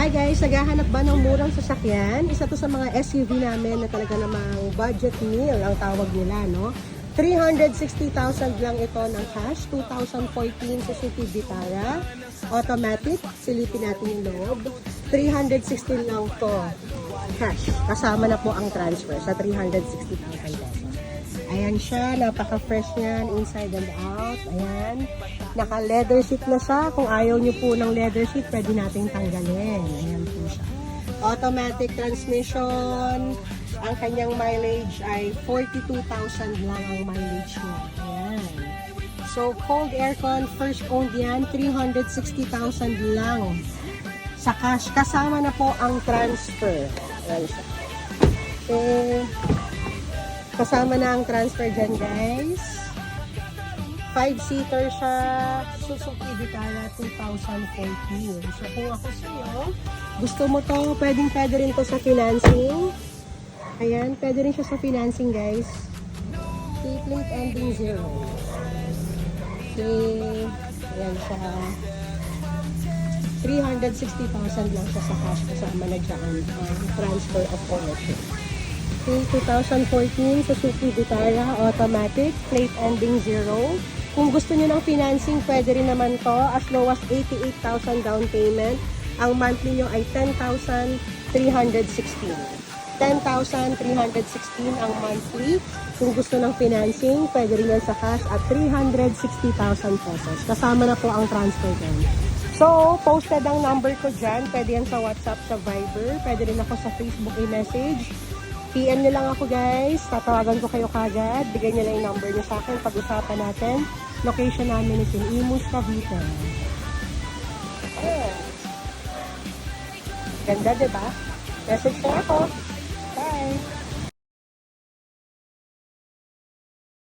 Hi guys, naghahanap ba ng murang sasakyan? Isa to sa mga SUV namin na talaga namang budget meal ang tawag nila, no? 360,000 lang ito ng cash, 2014 Suzuki Vitara, automatic, silipin natin yung loob. 316 lang to cash, kasama na po ang transfer sa 360,000 pesos. Ayan siya, napaka-fresh niyan, inside and out. Ayan, naka-leather seat na siya. Kung ayaw niyo po ng leather seat, pwede nating tanggalin. Ayan po siya. Automatic transmission. Ang kanyang mileage ay 42,000 lang ang mileage niya. Ayan. So, cold aircon, first owned yan, 360,000 lang. Sa cash, kasama na po ang transfer. Ayan siya. Okay. Kasama na ang transfer dyan, guys. 5-seater siya. Suzuki Vitara 2014. So, kung ako sa'yo, gusto mo to, pwede rin to sa financing. Ayan, pwede rin siya sa financing, guys. Plate ending 0. Okay. Ayan siya. 360,000 lang siya sa cash. Kasama na dyan ang transfer of ownership. Okay, 2014 Suzuki Vitara automatic, plate ending 0. Kung gusto niyo ng financing, pwede rin naman to, as low as 88,000 down payment. Ang monthly nyo ay 10,316. 10,316 ang monthly. Kung gusto ng financing, pwede rin yan sa cash at 360,000 pesos. Kasama na po ang transfer din. So, posted ang number ko dyan. Pwede yan sa WhatsApp, sa Viber. Pwede rin ako sa Facebook i-message. PM nyo lang ako, guys. Tatawagan ko kayo kagad. Bigay nyo lang yung number nyo sa akin. Pag-usapan natin. Location namin is in Imus, Cavite. Ganda, diba? Message na ako.